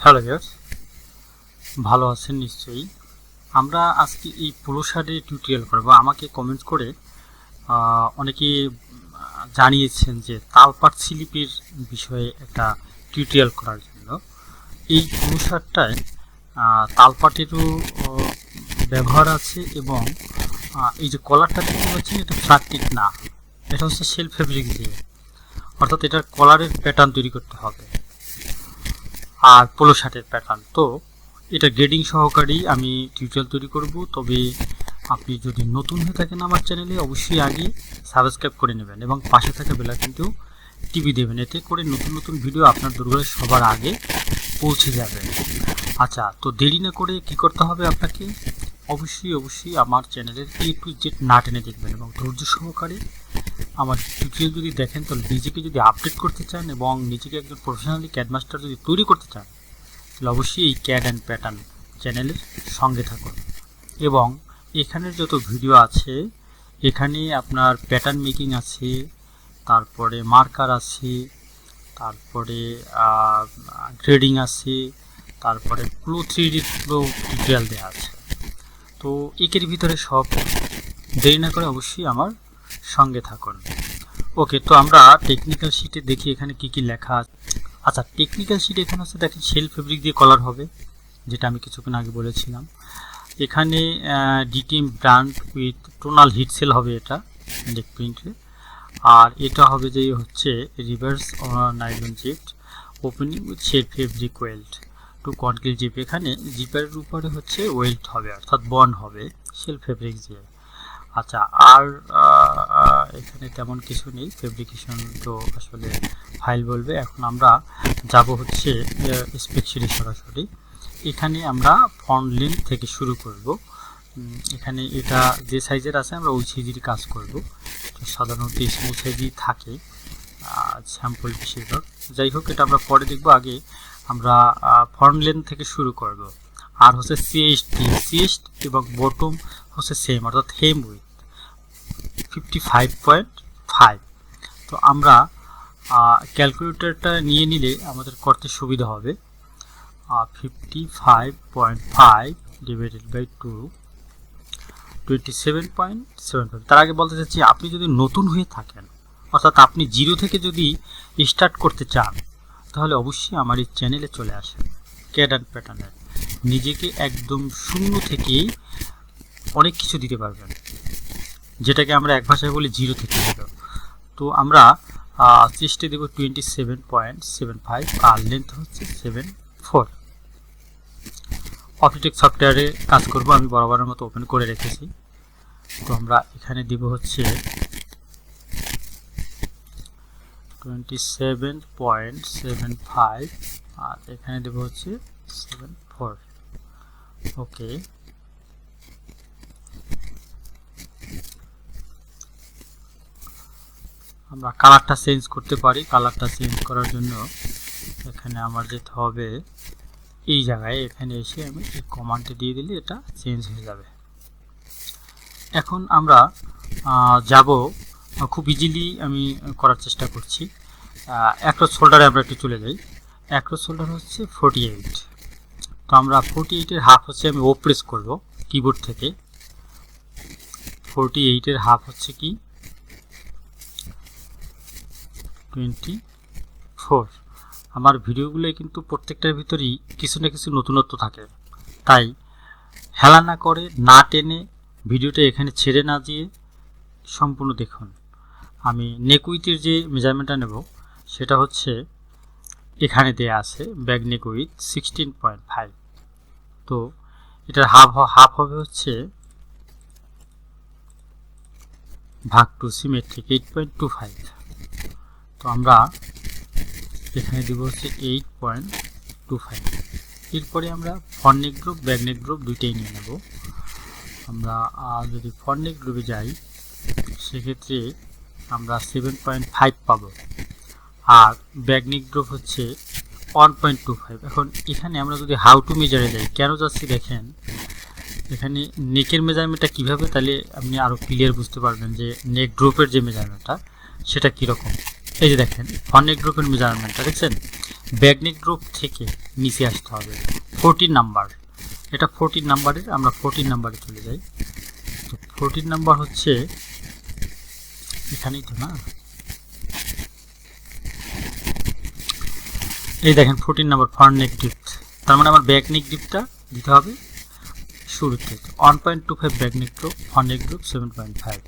Hello viewers, ভালো আছেন নিশ্চয়ই। আমরা আজকে এই পোলো শার্টের টিউটোরিয়াল করব। আমাকে কমেন্ট করে অনেকে জানিয়েছেন যে তালপাট স্লিপের বিষয়ে একটা টিউটোরিয়াল করার জন্য। এই পোলো শার্টটায় তালপাটেরও ব্যবহার আছে এবং এই যে কলারটা দেখতে পাচ্ছেন এটা প্লাস্টিক না, এটা হচ্ছে সেলফ ফেব্রিক দিয়ে, অর্থাৎ এটার কলারের প্যাটার্ন তৈরি করতে হবে আর পোলো শার্টের প্যাটার্ন। তো এটা গ্রেডিং সহকারেই আমি টিউটোরিয়াল তৈরি করব। তবে আপনি যদি নতুন হয়ে থাকেন আমার চ্যানেলে, অবশ্যই আগে সাবস্ক্রাইব করে নেবেন এবং পাশে থাকা বেল আইকনটিও টিপে দেবেন, এতে করে নতুন নতুন ভিডিও আপনার দরবারে সবার আগে পৌঁছে যাবে। আচ্ছা, তো দেরি না করে কি করতে হবে, আপনাকে অবশ্যই আমার চ্যানেলের A to Z না টেনে দেখবেন এবং ধৈর্য সহকারে আমার টিউটোরিয়াল যদি দেখেন, তাহলে নিজেকে যদি আপডেট করতে চান এবং নিজেকে একজন প্রফেশনালি ক্যাড মাস্টার যদি তৈরি করতে চান, তাহলে অবশ্যই এই ক্যাড অ্যান্ড প্যাটার্ন চ্যানেলের সঙ্গে থাকুন। এবং এখানের যত ভিডিও আছে, এখানে আপনার প্যাটার্ন মেকিং আছে, তারপরে মার্কার আছে, তারপরে গ্রেডিং আছে, তারপরে প্লো 3D টিউটোরিয়াল দেওয়া আছে। তো একের ভিতরে সব, দেরি না করে অবশ্যই আমার সঙ্গে থাকুন। ওকে, তো আমরা টেকনিক্যাল শিটে দেখি এখানে কি কি লেখা আছে। আচ্ছা, টেকনিক্যাল শিট এখানে হচ্ছে দেখেন সেলফ ফেব্রিক দিয়ে কলার হবে, যেটা আমি কিছুক্ষণ আগে বলেছিলাম। এখানে DTM brand with tonal heat seal হবে, এটা নেক প্রিন্টে। আর এটা হবে যে হচ্ছে reverse nylon zip opening with self fabric weld to concrete zip. এখানে জিপের উপরে হচ্ছে ওয়েল্ড হবে, অর্থাৎ বন্ড হবে সেলফ ফেব্রিক দিয়ে। আচ্ছা, আর এখানে তেমন কিছু নেই, ফেব্রিকেশন তো আসলে ফাইল বলবে। এখন আমরা যাব হচ্ছে স্পেকশিটে সরাসরি। এখানে আমরা ফন্ট লেন্থ থেকে শুরু করব। এখানে এটা যে সাইজের আছে আমরা ওই সাইজেরই কাজ করব। সাধারণত স্মল সাইজই থাকে স্যাম্পল বেশিরভাগ। যাই হোক, এটা আমরা পরে দেখব, আগে আমরা ফন্ট লেন্থ থেকে শুরু করব। আর হচ্ছে সিএসটি এবং বটম হচ্ছে সেম, অর্থাৎ হেম উইথ 55.5। তো আমরা ক্যালকুলেটরটা নিয়ে নিলে আমাদের করতে সুবিধা হবে। 55.5 ডিভাইডেড বাই 2, 27.75। তার আগে বলতে চাচ্ছি, আপনি যদি নতুন হয়ে থাকেন, অর্থাৎ আপনি জিরো থেকে যদি স্টার্ট করতে চান, তাহলে অবশ্যই আমার এই চ্যানেলে চলে আসেন। ক্যাড অ্যান্ড প্যাটার্নের নিজেকে একদম শূন্য থেকেই অনেক কিছু দিতে পারবেন, যেটাকে আমরা এক ভাষায় বলি জিরো থেকে জিরো। তো আমরা চেষ্টা দেব 27.75 আর লেন্থ হচ্ছে 74। অটোটেক সফটওয়্যারে কাজ করব, আমি বরাবরের মতো ওপেন করে রেখেছি। তো আমরা এখানে দিব হচ্ছে 27.75 আর এখানে দেব হচ্ছে 74। ওকে, আমরা কালারটা চেঞ্জ করতে পারি। কালারটা চেঞ্জ করার জন্য এখানে আমার যেতে হবে এই জায়গায়, এখানে এসে আমি এই কমান্ডটা দিয়ে দিলে এটা চেঞ্জ হয়ে যাবে। এখন আমরা যাব, খুব ইজিলি আমি করার চেষ্টা করছি। অ্যাক্রস ফোল্ডারে আমরা একটু চলে যাই। অ্যাক্রস ফোল্ডার হচ্ছে 48। তো আমরা 48-এর হাফ হচ্ছে আমি ও প্রেস করব কিবোর্ড থেকে। 48-এর হাফ হচ্ছে কি 24। আমার ভিডিওগুলো কিন্তু প্রত্যেকটার ভিতরেই কিছু না কিছু নতুনত্ব থাকে, তাই হেলা না করে, না টেনে ভিডিওটা এখানে ছেড়ে না দিয়ে সম্পূর্ণ দেখুন। আমি নেক উইথের যে মেজারমেন্টটা নেব সেটা হচ্ছে এখানে দেয়া আছে, ব্যাক নেক উইথ 16.5। তো এটার হাফ হবে হচ্ছে ভাগ টু সিমেট্রিক 8.25। তো আমরা এখানে দিব হচ্ছে 8.25। এরপরে আমরা ফ্রন্ট নেক গ্রুপ, ব্যাক নেক গ্রুপ দুইটাই নিয়ে নেব। আমরা যদি ফ্রন্ট নেক গ্রুপে যাই, সেক্ষেত্রে আমরা 7.5 পাবো, আর ব্যাক নেক গ্রুপ হচ্ছে 1.25। এখন এখানে আমরা যদি হাউ টু মেজারে যাই, কেন যাচ্ছি দেখেন এখানে নেকের মেজারমেন্টটা কীভাবে, তাহলে আপনি আরও ক্লিয়ার বুঝতে পারবেন যে নেক গ্রুপের যে মেজারমেন্টটা সেটা কীরকম। এই যে দেখেন ফ্রন্ট নেক গ্রুপের মেজারমেন্টটা দেখছেন ব্যাকনিক গ্রুপ থেকে নিচে আসতে হবে 14 নাম্বার, এটা 14 নাম্বারের, আমরা 14 নাম্বারে চলে যাই। তো 14 নাম্বার হচ্ছে এখানেই তো না, এই দেখেন 14 নাম্বার ফ্রন্ট নেক ডিপথ, তার মানে আমার ব্যাক নেক ডিপটা দিতে হবে শুরুতে 1.25 ব্যাক নেক গ্রুপ, ফ্রন্ট নেক গ্রুপ 7.5।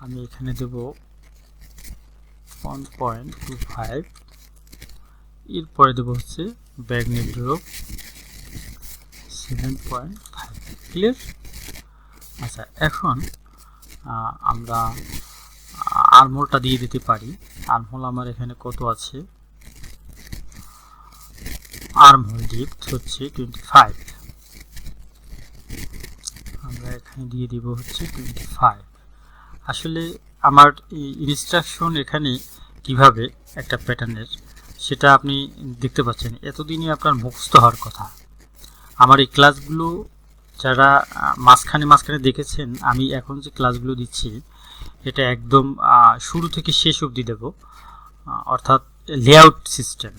আমি এখানে দেব 1.25, এরপরে দেবো হচ্ছে ব্যাক নেক গ্রুপ 7.5। ক্লিয়ার? আচ্ছা, এখন আমরা আর্মহোলটা দিয়ে দিতে পারি। আর্মহোল আমার এখানে কত আছে, আর্মহোল ডেপথ হচ্ছে 25, আমরা এখানে দিয়ে দিব হচ্ছে 25। আসলে আমার ইনস্ট্রাকশন এখানে কিভাবে একটা প্যাটার্নের, সেটা আপনি দেখতে পাচ্ছেন, এতদিনই আপনার মুখস্থ হওয়ার কথা। আমার এই ক্লাসগুলো যারা মাঝখানে দেখেছেন, আমি এখন যে ক্লাসগুলো দিচ্ছি এটা একদম শুরু থেকে শেষ অবধি দেব, অর্থাৎ লেআউট সিস্টেম।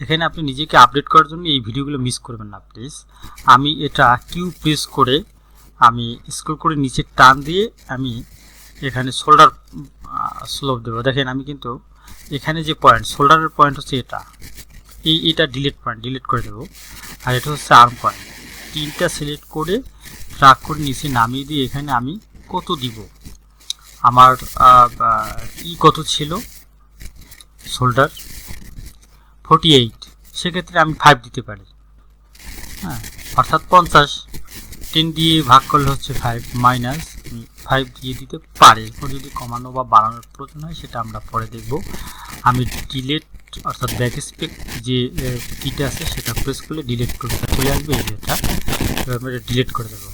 এখানে আপনি নিজেকে আপডেট করার জন্য এই ভিডিওগুলো মিস করবেন না প্লিজ। আমি এটা কিউ প্রেস করে আমি স্ক্রল করে নিচে টান দিয়ে আমি এখানে শোল্ডার স্লোপ দেবো। দেখেন আমি কিন্তু এখানে যে পয়েন্ট, শোল্ডারের পয়েন্ট হচ্ছে এটা ডিলিট করে দেবো, আর এটা হচ্ছে আর্ম পয়েন্ট। তিনটা সিলেক্ট করে ট্র্যাক করে নিচে নামিয়ে দিয়ে এখানে আমি কত দিব, আমার কত ছিল শোল্ডার 48, সেক্ষেত্রে আমি 5 দিতে পারি। হ্যাঁ, অর্থাৎ 50 10 দিয়ে ভাগ করলে হচ্ছে 5 মাইনাস 5 দিয়ে দিতে পারি। এরপর যদি কমানো বা বাড়ানোর প্রয়োজন হয় সেটা আমরা পরে দেখব। আমি ডিলিট অর্থাৎ ব্যাক স্পেস যে কিটা আছে সেটা প্রেস করলে ডিলিট করে চলে আসবে, এটা ডিলিট করে দেবো।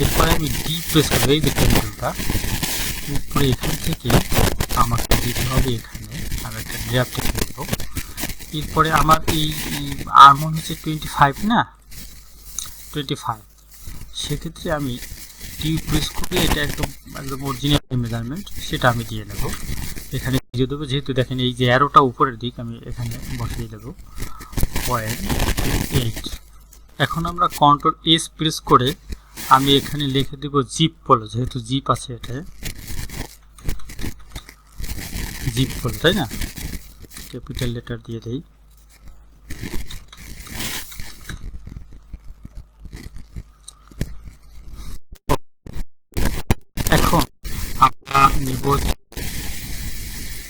এরপরে আমি ডি প্রেস করবো, এই দেখতে টুলটা, এরপরে এখান থেকে আমাকে দিতে হবে এখানে আমি একটা গ্র্যাব টেনে দেবো। এরপরে আমার এই আর্মন হচ্ছে 25 না, 25, সেক্ষেত্রে আমি ডি প্রেস করে এটা একদম অরিজিনাল মেজারমেন্ট সেটা আমি দিয়ে নেব, এখানে দিয়ে দেবো। যেহেতু দেখেন এই যে অ্যারোটা উপরের দিক, আমি এখানে বসিয়ে দেবো 0.8। এখন আমরা কন্ট্রোল এস প্রেস করে আমি এখানে লিখে দেবো জিপ বলো, যেহেতু জিপ আছে, এটা জিপ বলো, তাই না, ক্যাপিটাল লেটার দিয়ে দেই। এখন আমরা নিব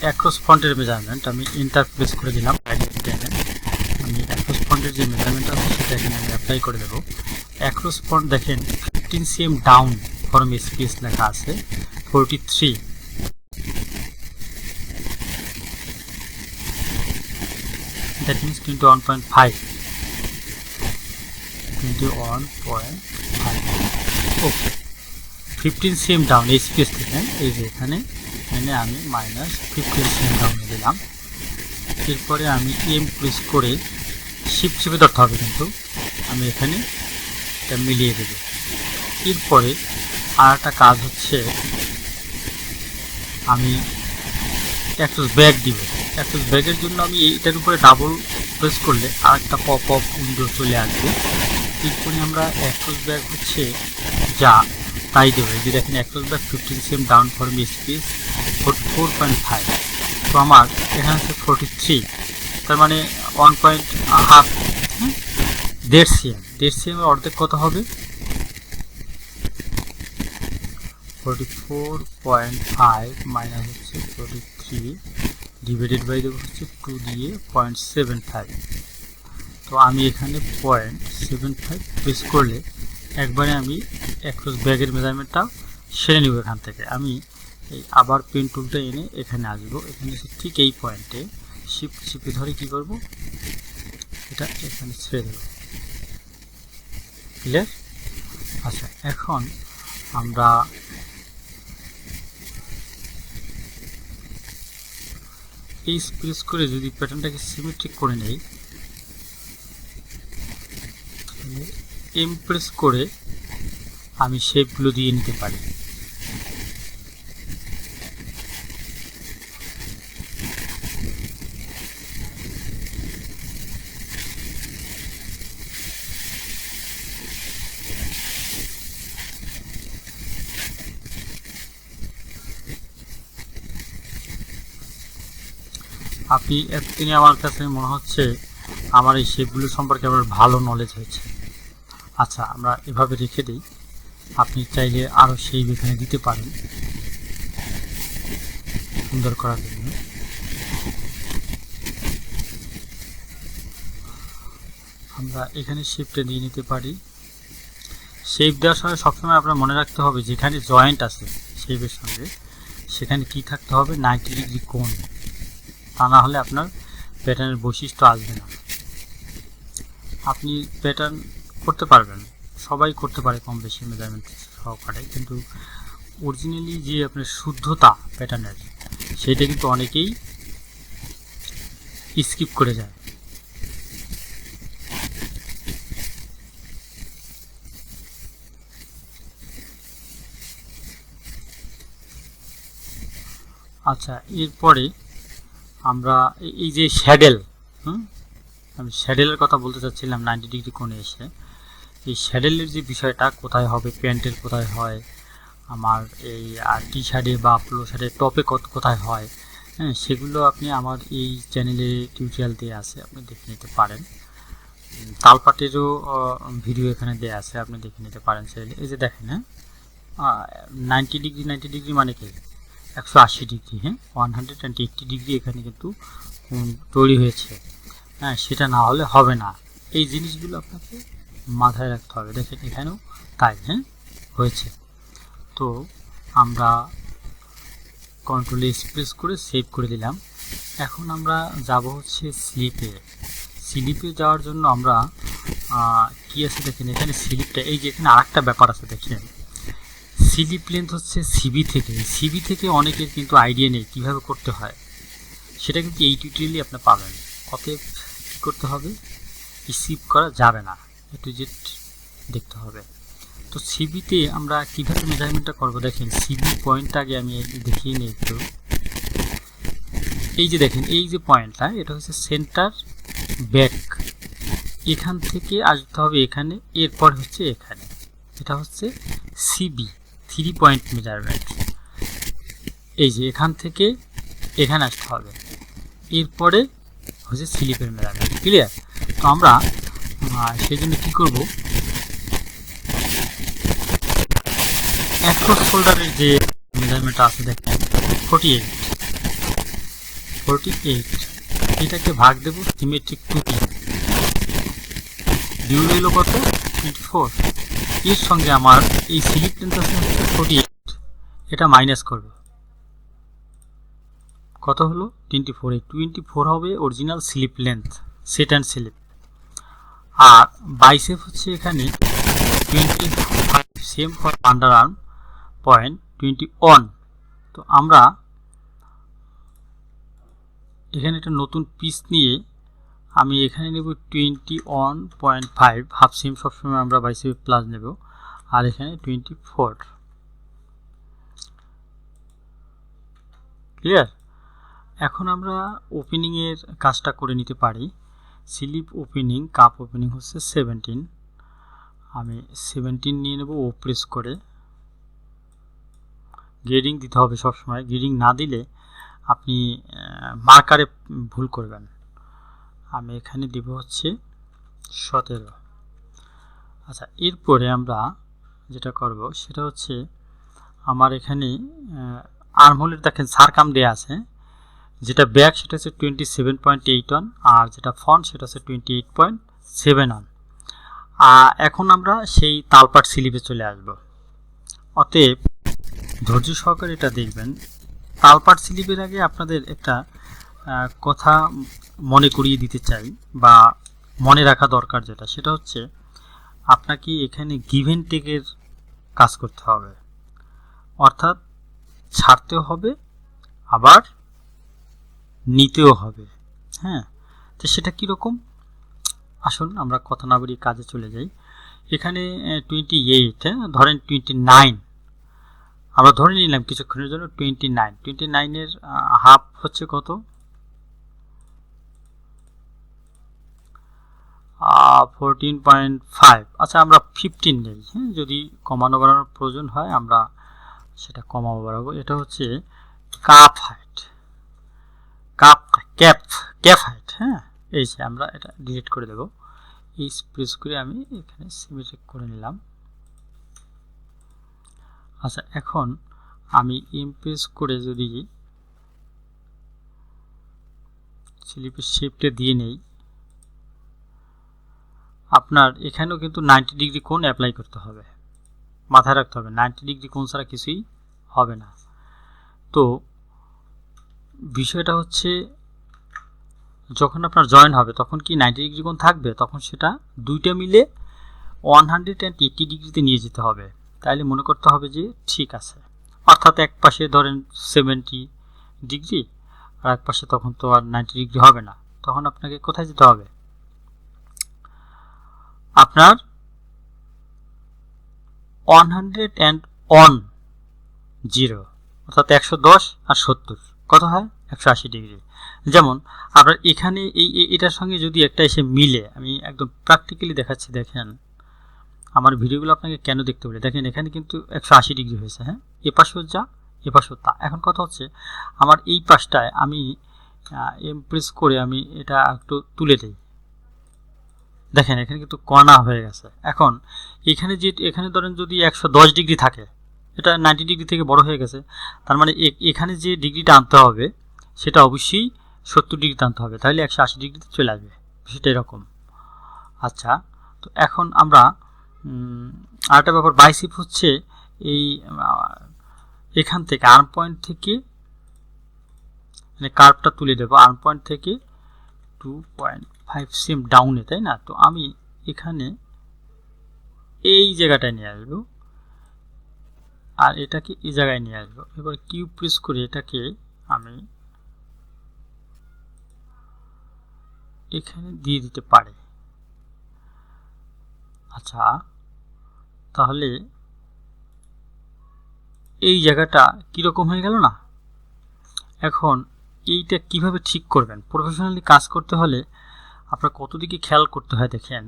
অ্যাক্রস ফন্টের মেজারমেন্ট, আমি এন্টার প্রেস করে দিলাম। আমি অ্যাক্রস ফন্টের যে মেজারমেন্ট আছে সেটা এখানে আমি অ্যাপ্লাই করে দেবো। অ্যাক্রস ফন্ট দেখেন 15 cm ডাউন ফরম স্পেস লেখা আছে 43, that means 21.5, 21.5। Okay, 15 cm down এই স্পেস থেকে, এই যে এখানে এনে আমি মাইনাস 15 cm ডাউনে দিলাম। এরপরে আমি এম প্রেস করে শিফট চেপে ধরতে হবে, কিন্তু আমি এখানে এটা মিলিয়ে দেব। এরপরে আর একটা কাজ হচ্ছে আমি অ্যাক্সেস ব্যাক দিব। অ্যাক্সেস ব্যাকের জন্য আমি এইটার উপরে ডাবল প্রেস করলে আর একটা পপ আপ উইন্ডো চলে আসবে। এরপরে আমরা অ্যাক্সেস ব্যাক হচ্ছে যা তাই দেবো। যে দেখেন access back 15 cm down form space 44.5, তো আমার এখানে হচ্ছে 43, তার মানে 1.5, 1.5 cm, 1.5 cm এর অর্ধেক কত হবে 44.5 মাইনাস হচ্ছে 43 ডিভাইডেড বাই দেবো হচ্ছে 2 দিয়ে 0.75। তো আমি এখানে 0.75 প্রেস করলে একবারে আমি অ্যাক্রস ব্যাগের মেজারমেন্টটা সেরে নেব। এখান থেকে আমি এই আবার পেন টুলটা এনে এখানে আসবো, এখানে ঠিক এই পয়েন্টে শিফট চেপে ধরে কী করব, এটা এখানে ছেড়ে দেব। ক্লিয়ার? আচ্ছা, এখন আমরা এই প্রেস করে যদি প্যাটার্নটাকে সিমেট্রিক করে নেই, এম প্রেস করে আমি শেপগুলো দিয়ে নিতে পারি। আপনি এতদিনে আমার কাছে মনে হচ্ছে আমার এই শেপগুলো সম্পর্কে আপনার ভালো নলেজ হয়েছে। আচ্ছা, আমরা এভাবে রেখে দিই। আপনি চাইলে আরও শেপ এখানে দিতে পারেন সুন্দর করার জন্য। আমরা এখানে শেপটা দিয়ে নিতে পারি। শেপ দেওয়ার সময় সবসময় আপনার মনে রাখতে হবে যেখানে জয়েন্ট আছে শেপের সঙ্গে সেখানে কি থাকতে হবে, 90 ডিগ্রি কোণ। তা না হলে আপনার প্যাটার্নের বৈশিষ্ট্য আসবে না। আপনি প্যাটার্ন করতে পারবেন, সবাই করতে পারে কম বেশি মেজারমেন্ট সহকারে, কিন্তু অরিজিনালি যে আপনার শুদ্ধতা প্যাটার্নের সেটা কিন্তু অনেকেই স্কিপ করে যায়। আচ্ছা, এরপরে আমরা এই যে শ্যাডেল, আমি শ্যাডেলের কথা বলতে চাচ্ছিলাম 90 ডিগ্রি কোণে এসে। এই শ্যাডেলের যে বিষয়টা কোথায় হবে, প্যান্টের কোথায় হয়, আমার এই টি শার্টে বা পোলো শার্টের টপে কোথায় হয়, হ্যাঁ, সেগুলো আপনি আমার এই চ্যানেলে টিউটোরিয়াল দেওয়া আছে, আপনি দেখে নিতে পারেন। তালপাটেরও ভিডিও এখানে দেওয়া আছে, আপনি দেখে নিতে পারেন চাইলে। এই যে দেখেন, হ্যাঁ, 90 ডিগ্রি মানে কি 180 ডিগ্রি, হ্যাঁ, 180 ডিগ্রি এখানে কিন্তু তৈরি হয়েছে। হ্যাঁ, সেটা না হলে হবে না। এই জিনিসগুলো আপনাকে মাথায় রাখতে হবে। দেখেন এখানেও তাই, হ্যাঁ, হয়েছে। তো আমরা কন্ট্রোল এস প্রেস করে সেভ করে দিলাম। এখন আমরা যাব হচ্ছে স্লিপে। স্লিপে যাওয়ার জন্য আমরা কি আছে দেখেন, এখানে স্লিপটা, এই যে এখানে আরেকটা ব্যাপার আছে দেখেন, স্লিপ লেন্থ হচ্ছে সিবি থেকে অনেকের কিন্তু আইডিয়া নেই কীভাবে করতে হয়, সেটা কিন্তু এই টিউটোরিয়ালই আপনি পাবেন। অতএব কী করতে হবে, স্কিপ করা যাবে না, একটু জেড দেখতে হবে। তো সিবিতে আমরা কীভাবে মেজারমেন্টটা করবো দেখেন, সিবি পয়েন্টটা আগে আমি দেখিয়ে নিই একটু। এই যে দেখেন, এই যে পয়েন্টটা, এটা হচ্ছে সেন্টার ব্যাক, এখান থেকে আসতে হবে এখানে, এরপর হচ্ছে এখানে, এটা হচ্ছে সিবি 3 পয়েন্ট মেজারমেন্ট। এই যে এখান থেকে এখানে আসতে হবে, এরপরে হচ্ছে স্লিপের মেজারমেন্ট। ক্লিয়ার? তো আমরা সেই জন্য কী করবো, অ্যাক্রস শোল্ডারের যে মেজারমেন্টটা আছে দেখেন 48, এটাকে ভাগ দেবো সিমেট্রিক 2 ডিউ রইল কত 24। এর সঙ্গে আমার এই স্লিপ লেন্থ আছে 48, এটা মাইনাস করবে, কত হলো 24। এই 24 হবে original slip length, set and slip. আর বাইসেপ হচ্ছে এখানে 25, same for under arm point 21। তো আমরা এখানে একটা নতুন পিস নিয়ে আমি এখানে নেব 21.5, হাফ সেম সবসময় আমরা বাইসেপ প্লাস নেব, আর এখানে 24। ক্লিয়ার? এখন আমরা ওপেনিংয়ের কাজটা করে নিতে পারি। স্লিপ ওপেনিং, কাপ ওপেনিং হচ্ছে 17, আমি 17 নিয়ে নেব, ও প্রেস করে। গ্রেডিং দিতে হবে সবসময়, গ্রেডিং না দিলে আপনি মার্কারে ভুল করবেন। আমি এখানে দিব হচ্ছে 17। আচ্ছা, এরপরে আমরা যেটা করব সেটা হচ্ছে আমার এখানে আর্মহোলের দেখেন সারকাম দেয়া আছে, যেটা ব্যাক সেটা হচ্ছে 27.8 আর যেটা ফ্রন্ট সেটা হচ্ছে 28.7। এখন আমরা সেই তালপাট স্লিপে চলে আসব। অতএব ধৈর্য সহকারে এটা দেখবেন। তালপাট স্লিপের আগে আপনাদের একটা কথা মনে করিয়ে দিতে চাই বা মনে রাখা দরকার, যেটা সেটা হচ্ছে আপনাকে এখানে গিভ অ্যান্ড টেকের কাজ করতে হবে, অর্থাৎ ছাড়তেও হবে আবার নিতেও হবে। হ্যাঁ, তো সেটা কীরকম, আসুন আমরা কথা না বাড়িয়ে কাজে চলে যাই। এখানে 28, হ্যাঁ, ধরেন 29, আমরা ধরে নিলাম কিছুক্ষণের জন্য 29 হাফ হচ্ছে কত, 14.5। আচ্ছা, আমরা 15 নেই, হ্যাঁ, যদি কমানো বাড়ানোর প্রয়োজন হয় আমরা সেটা কমাবো বাড়াবো। এটা হচ্ছে কাপ হাইট, ক্যাপ হাইট, হ্যাঁ, এই যে আমরা এটা ডিলিট করে দেব। এই প্রেস করে আমি এখানে সিমেট্রিক করে নিলাম। আচ্ছা, এখন আমি ইমপ্রেস করে যদি স্লিপের শেপটা দিয়ে নেই, আপনার এখানেও কিন্তু 90 ডিগ্রি কোণ অ্যাপ্লাই করতে হবে, মাথায় রাখতে হবে 90 ডিগ্রি কোণ ছাড়া কিছুই হবে না। তো বিষয়টা হচ্ছে যখন আপনার জয়েন হবে তখন কি 90 ডিগ্রি কোণ থাকবে, তখন সেটা দুইটা মিলে 180 ডিগ্রিতে নিয়ে যেতে হবে। তাইলে মনে করতে হবে যে ঠিক আছে, অর্থাৎ এক পাশে ধরেন 70 ডিগ্রি আর এক পাশে তখন তো আর 90 ডিগ্রি হবে না। তখন আপনাকে কোথায় যেতে হবে, আপনার 110 অর্থাৎ 110 আর 70 কত হয় 180 ডিগ্রি। যেমন আপনার এখানে এটার সঙ্গে যদি একটা এসে মিলে, আমি একদম প্র্যাকটিক্যালি দেখাচ্ছি, দেখেন আমার ভিডিওগুলো আপনাকে কেন দেখতে বলি, দেখেন এখানে কিন্তু 180 ডিগ্রি হয়েছে, হ্যাঁ, এ পাশেও যা এ পাশেও তা। এখন কথা হচ্ছে আমার এই পাশটায় আমি ইমপ্রেস করে আমি এটা একটু তুলে দিই, দেখেন এখানে কিন্তু কণা হয়ে গেছে। এখন এখানে ধরেন যদি 110 ডিগ্রি থাকে, এটা 90 ডিগ্রি থেকে বড় হয়ে গেছে, তার মানে এখানে যে ডিগ্রিটা আনতে হবে সেটা অবশ্যই 70 ডিগ্রিতে আনতে হবে, তাহলে 180 ডিগ্রিতে চলে আসবে, সেটা এরকম। আচ্ছা, তো এখন আমরা আরেকটা ব্যাপার, বাইসেপ হচ্ছে এই এখান থেকে আর্ম পয়েন্ট থেকে মানে কার্ভটা তুলে দেবো আর্ম পয়েন্ট থেকে 2.5 সেম ডাউনে, তাই না? তো আমি এখানে এই জায়গাটায় নিয়ে আসবো আর এটাকে এই জায়গায় নিয়ে আসবো। এবার কিউ প্রেস করে এটাকে আমি এখানে দিয়ে দিতে পারি। আচ্ছা, তাহলে এই জায়গাটা কিরকম হয়ে গেল না? এখন এইটা কিভাবে ঠিক করবেন, প্রফেশনালি কাজ করতে হলে আপনার কত দিকে খেয়াল করতে হয়। দেখেন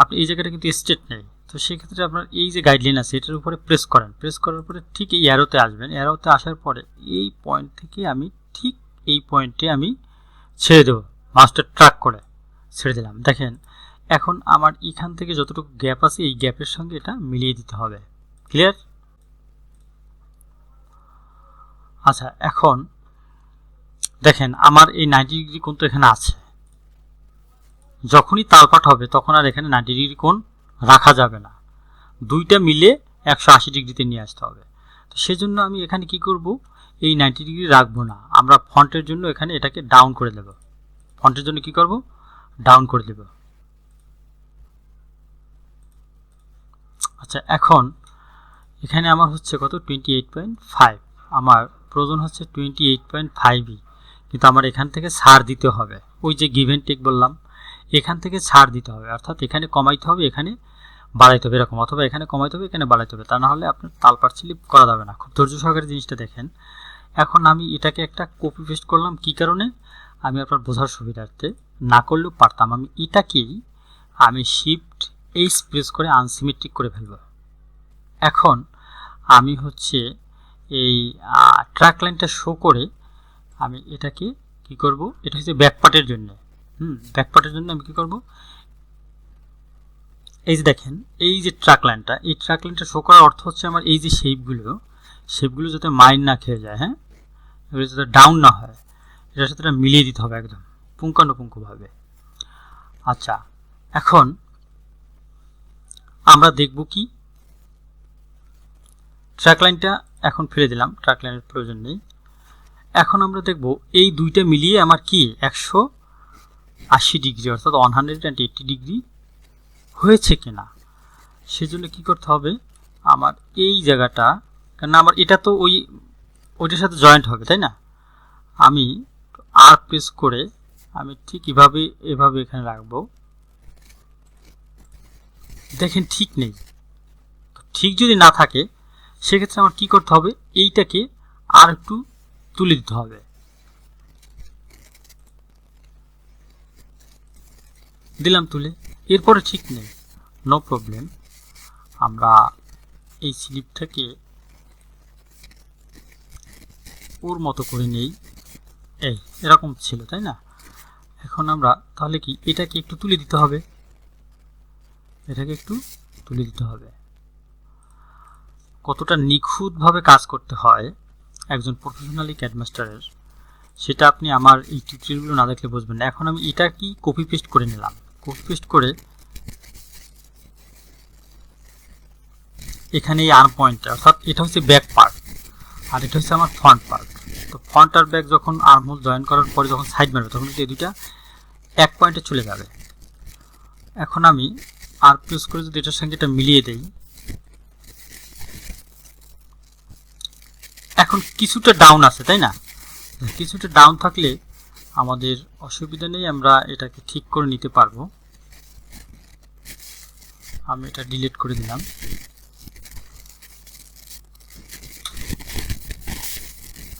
আপনি এই জায়গাটা কিন্তু স্ট্রেট নেই, তো সেক্ষেত্রে আপনার এই যে গাইডলাইন আছে এটার উপরে প্রেস করেন, প্রেস করার পরে ঠিক এই অ্যারোতে আসবেন, অ্যারোতে আসার পরে এই পয়েন্ট থেকে আমি ঠিক এই পয়েন্টে আমি ছেড়ে দেবো, মাউসটা ট্র্যাক করে ছেড়ে দিলাম। দেখেন এখন আমার এখান থেকে যতটুকু গ্যাপ আছে এই গ্যাপের সঙ্গে এটা মিলিয়ে দিতে হবে। ক্লিয়ার? আচ্ছা, এখন দেখেন আমার এই 90 ডিগ্রি কোণ তো এখানে আছে, যখনই তালপাট হবে তখন আর এখানে 90 ডিগ্রি কোণ রাখা যাবে না, দুইটা মিলে 180 ডিগ্রিতে নিয়ে আসতে হবে। তো সেজন্য আমি এখানে কি করব, এই 90 ডিগ্রি রাখবো না, আমরা ফন্টের জন্য এখানে এটাকে ডাউন করে দেব। ফন্টের জন্য কি করব, ডাউন করে দেব। আচ্ছা, এখন এখানে আমার হচ্ছে কত 28.5, আমার প্রয়োজন হচ্ছে 28.5ই, কিন্তু আমার এখান থেকে ছাড় দিতে হবে, ওই যে গিভ এন্ড টেক বললাম, এখান থেকে ছাড় দিতে হবে, অর্থাৎ এখানে কমাইতে হবে এখানে বাড়াইতে হবে এরকম, অথবা এখানে কমাইতে হবে এখানে বাড়াইতে হবে, তা না হলে আপনার তালপাট স্লিপ করা যাবে না। খুব ধৈর্য সহকারে জিনিসটা দেখেন। এখন আমি এটাকে একটা কপি পেস্ট করলাম, কি কারণে, আমি আপনার বোঝার সুবিধার্থে, না করলেও পারতাম, আমি এটাকেই আমি শিফট এইচ প্রেস করে আনসিমেট্রিক করে ফেলব। এখন আমি হচ্ছে এই ট্র্যাক লাইনটা শো করে আমি এটাকে কি করব, এটা হচ্ছে ব্যাকপার্টের জন্য, ব্যাকপার্টের জন্য আমি কি করব, এই যে দেখেন এই যে ট্র্যাক লাইনটা, এই ট্র্যাক লাইনটা শো করার অর্থ হচ্ছে আমার এই যে শেপগুলো যাতে মাইন্ড না খেয়ে যায়, হ্যাঁ, এগুলো যাতে ডাউন না হয়, এটার সাথে মিলিয়ে দিতে হবে একদম পুঙ্খানুপুঙ্খভাবে। আচ্ছা, এখন আমরা দেখব কি, ট্র্যাক লাইনটা এখন ফেলে দিলাম, ট্র্যাক লাইনের প্রয়োজন নেই। এখন আমরা দেখব এই দুইটা মিলিয়ে আমার কি 180 ডিগ্রি অর্থাৎ 180 ডিগ্রি হয়েছে কিনা। সেজন্য কি করতে হবে, আমার এই জায়গাটা, কারণ আমার এটা তো ওইটার সাথে জয়েন্ট হবে, তাই না, আমি আর প্রেস করে আমি ঠিক এভাবে এখানে রাখবো। দেখেন ঠিক নেই, ঠিক যদি না থাকে সেক্ষেত্রে আমার কি করতে হবে, এইটাকে আর একটু তুলে দিতে হবে, দিলাম তুলে, এরপরে ঠিক নেই, নো প্রবলেম, আমরা এই স্লিপটাকে ওর মতো করে নেই, এই এরকম ছিল, তাই না? এখন আমরা তাহলে কি এটাকে একটু তুলে দিতে হবে, এটাকে একটু তুলে দিতে হবে। কতটা নিখুঁতভাবে কাজ করতে হয় একজন প্রফেশনালি ক্যাড মাস্টারের, সেটা আপনি আমার এই টিউটোরিয়ালগুলো না দেখলে বুঝবেন না। এখন আমি এটা কি কপি পেস্ট করে নিলাম, কপি পেস্ট করে এখানে এই আর্ম পয়েন্টটা, অর্থাৎ এটা হচ্ছে ব্যাক পার্ট আর এটা হচ্ছে আমার ফ্রন্ট পার্ট। তো ফ্রন্ট আর ব্যাক যখন আর্ম হোল জয়েন করার পরে যখন সাইড মারবে তখন এই দুইটা এক পয়েন্টে চলে যাবে। এখন আমি আর প্রেস করে যদি এটার সঙ্গে এটা মিলিয়ে দেই, এখন কিছুটা ডাউন আছে, তাই না? কিছুটা ডাউন থাকলে আমাদের অসুবিধা নেই, আমরা এটাকে ঠিক করে নিতে পারবো। আমি এটা ডিলিট করে দিলাম।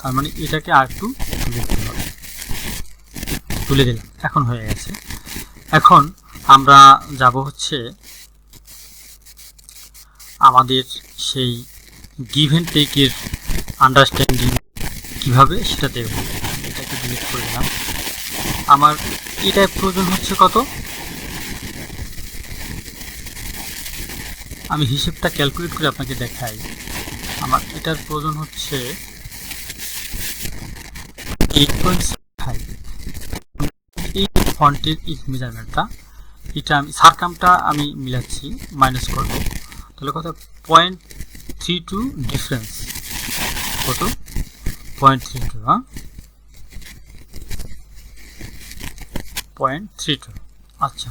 তার মানে এটাকে আর একটু তুলে দিলাম, এখন হয়ে গেছে। এখন আমরা যাব হচ্ছে আমাদের সেই গিভ এন্ড টেকের আন্ডারস্ট্যান্ডিং কিভাবে সেটা দেখব। এটাকে ডিলিট করে দিলাম। আমার এটার প্রয়োজন হচ্ছে কত, আমি হিসেবটা ক্যালকুলেট করে আপনাকে দেখাই। আমার এটার প্রয়োজন হচ্ছে 8.5। এই ফন্টের এই মেজারমেন্টটা, এটা আমি সারকামটা আমি মিলাচ্ছি, মাইনাস করব, তাহলে কত 0.32 ডিফারেন্স, কত 0.32, হ্যাঁ 0.32। আচ্ছা,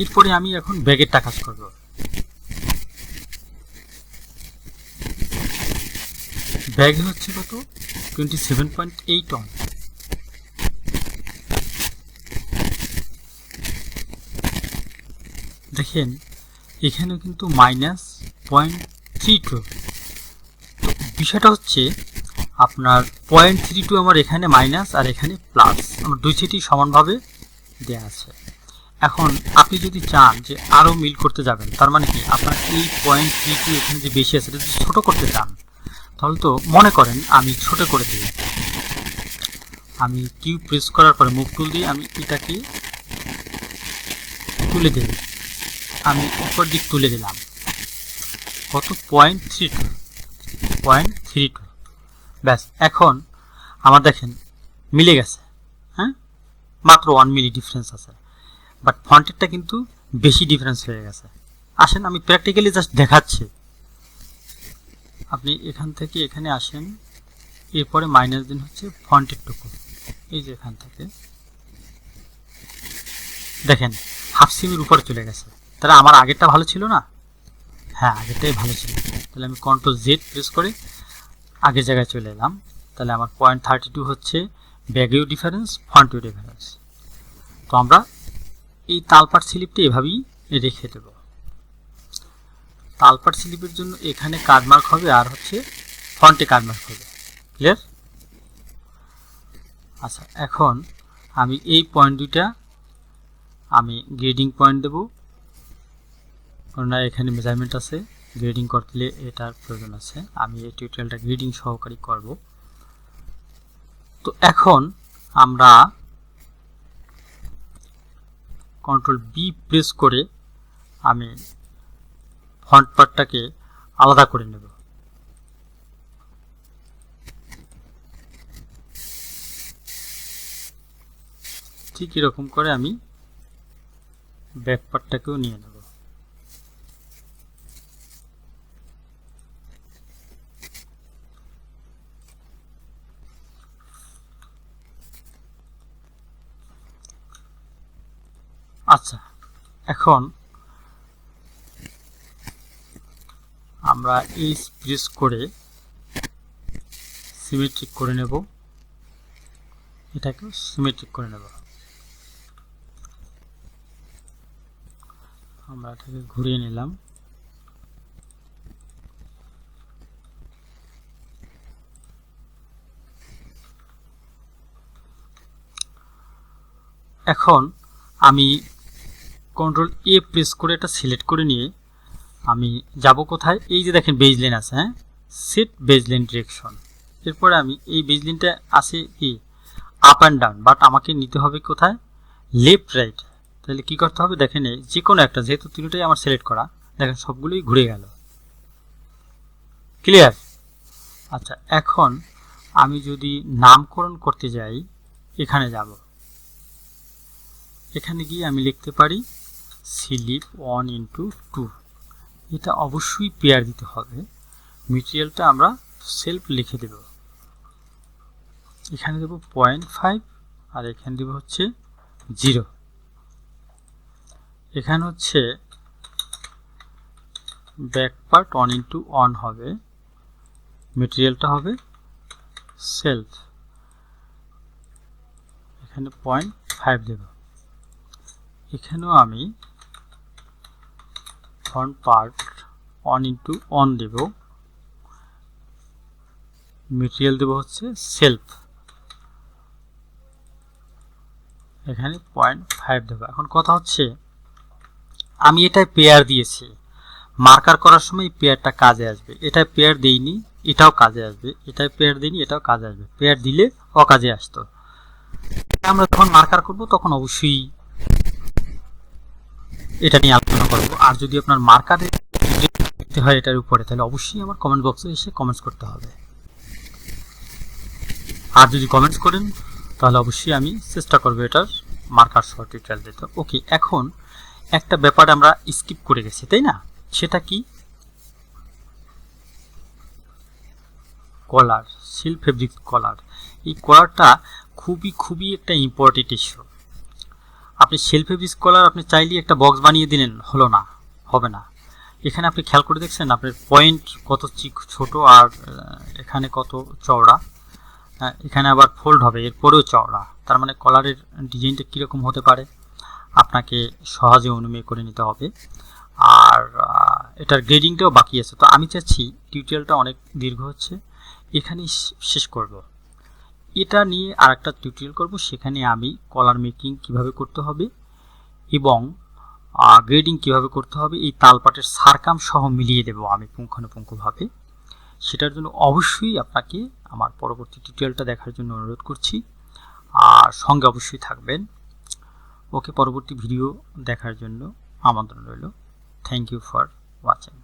এরপরে আমি এখন ব্যাগেরটা কাজ করব। ব্যাগে হচ্ছে কত 27.8 অন। দেখেন এখানেও কিন্তু -0.32। তো বিষয়টা হচ্ছে আপনার 0.32 আমার এখানে মাইনাস আর এখানে প্লাস, আমার দুই সেটই সমানভাবে দেয়া আছে। এখন আপনি যদি চান যে আরও মিল করতে যাবেন, তার মানে কি আপনার এই 0.32 এখানে যে বেশি আছে যদি ছোট করতে চান, তাহলে তো মনে করেন আমি ছোট করে দিই। আমি কিউ প্রেস করার পরে মুভ টুল দিয়ে আমি এটাকে তুলে দিই, আমি উপর দিক তুলে দিলাম, কত 0.32। ব্যাস, এখন আমার দেখেন মিলে গেছে, হ্যাঁ মাত্র 1 মিলি ডিফারেন্স আছে, বাট ফন্টেরটা কিন্তু বেশি ডিফারেন্স হয়ে গেছে। আসেন আমি প্র্যাকটিক্যালি জাস্ট দেখাচ্ছি। আপনি এখান থেকে এখানে আসেন, এরপরে মাইনাস দিন হচ্ছে ফন্টের টুকু, এই যে এখান থেকে দেখেন হাফ সিমের উপরে চলে গেছে। তাহলে আমার আগেরটা ভালো ছিল না? হ্যাঁ আগেরটাই ভালো ছিল। তাহলে আমি কন্ট্রোল জেড প্রেস করে আগের জায়গায় চলে এলাম। তাহলে আমার 0.32 হচ্ছে ব্যাগেও ডিফারেন্স, ফন্টেও ডিফারেন্স। তো আমরা এই তালপাট স্লিপটা এভাবেই রেখে দেব। তালপাট স্লিপের জন্য এখানে কার্ড মার্ক হবে আর হচ্ছে ফন্টে কার্ড মার্ক হবে। ক্লিয়ার? আচ্ছা, এখন আমি এই পয়েন্ট দুইটা আমি গ্রেডিং পয়েন্ট দেব, কারণ এখানে মেজারমেন্ট আছে, গ্রেডিং করতে এটার প্রয়োজন আছে। আমি এই টিউটোরিয়ালটা গ্রেডিং সহকারী করব। তো এখন আমরা কন্ট্রোল বি প্রেস করে আমি ফন্ট পার্টটাকে আলাদা করে নেব। ঠিক এরকম করে আমি ব্যাক পার্টটাকেও নিয়ে নেব। আচ্ছা, এখন আমরা এই প্রেস করে সিমেট্রিক করে নেব, এটাকে সিমেট্রিক করে নেব। আমরা এটাকে ঘুরিয়ে নিলাম। এখন আমি কন্ট্রোল এ প্রেস করে এটা সিলেক্ট করে নিয়ে আমি যাব কোথায়, এই যে দেখেন বেজ লাইন আছে, হ্যাঁ সেট বেজ লাইন ডিরেকশন। এরপরে আমি এই বেজ লাইনটা আছে কি আপ অ্যান্ড ডাউন, বাট আমাকে নিতে হবে কোথায়, লেফট রাইট। তাহলে কি করতে হবে দেখেন, যে কোনো একটা, যেহেতু তিনটাই আমার সিলেক্ট করা, দেখেন সবগুলোই ঘুরে গেল। ক্লিয়ার? আচ্ছা, এখন আমি যদি নামকরণ করতে যাই, এখানে যাব, এখানে গিয়ে আমি লিখতে পারি স্লিপ 1/2। এটা অবশ্যই পেয়ার দিতে হবে। মেটেরিয়ালটা আমরা সেলফ লিখে দেব, এখানে দেব 0.5 আর এখানে দেব হচ্ছে 0। এখানে হচ্ছে ব্যাক পার্ট 1/1 হবে, মেটেরিয়ালটা হবে সেলফ, এখানে 0.5 দেব। এখানেও আমি ফ্রন্ট পার্ট 1/1 দেব, মেটেরিয়াল দেব হচ্ছে সেলফ, এখানে 0.5 দেব। এখন কথা হচ্ছে আমি এটাই পেয়ার দিয়েছি, মার্কার করার সময় এই পেয়ারটা কাজে আসবে। এটাই পেয়ার দেইনি, এটাও কাজে আসবে, এটাই পেয়ার দিইনি, এটাও কাজে আসবে। পেয়ার দিলে অকাজে আসতো। আমরা যখন মার্কার করব তখন অবশ্যই এটা নিয়ে আলোচনা করব। আর যদি আপনার মার্কারে দেখতে হয় এটার উপরে, তাহলে অবশ্যই আমার কমেন্ট বক্সে এসে কমেন্টস করতে হবে। আর যদি কমেন্টস করেন তাহলে অবশ্যই আমি চেষ্টা করব এটার মার্কার সহ টিউটোরিয়াল দিতে। ওকে, এখন একটা ব্যাপার আমরা স্কিপ করে গেছি, তাই না? সেটা কি? কলার, সিল্ক ফেব্রিক কলার। এই কলারটা খুবই একটা ইম্পর্টেন্ট ইস্যু। আপনি সিল্ক ফেব্রিক কলার আপনি চাইলে একটা বক্স বানিয়ে দিলেন, হলো না, হবে না। এখানে আপনি খেয়াল করে দেখছেন আপনার পয়েন্ট কত ছোট আর এখানে কত চওড়া, এখানে আবার ফোল্ড হবে এরপরেও চওড়া। তার মানে কলারের ডিজাইনটা কীরকম হতে পারে আপনাকে সহজে অনুমেয় করে নিতে হবে। আর এটার গ্রেডিংটাও বাকি আছে। তো আমি চাচ্ছি টিউটোরিয়ালটা অনেক দীর্ঘ হচ্ছে, এখানেই শেষ করব। এটা নিয়ে আর একটা টিউটোরিয়াল করব, সেখানে আমি কলার মেকিং কিভাবে করতে হবে এবং গ্রেডিং কিভাবে করতে হবে, এই তালপাটের সারকাম সহ মিলিয়ে দেব আমি পুঙ্খানুপুঙ্খভাবে। সেটার জন্য অবশ্যই আপনাকে আমার পরবর্তী টিউটোরিয়ালটা দেখার জন্য অনুরোধ করছি, আর সঙ্গে অবশ্যই থাকবেন। ওকে, পরবর্তী ভিডিও দেখার জন্য আমন্ত্রণ রইল। Thank you for watching.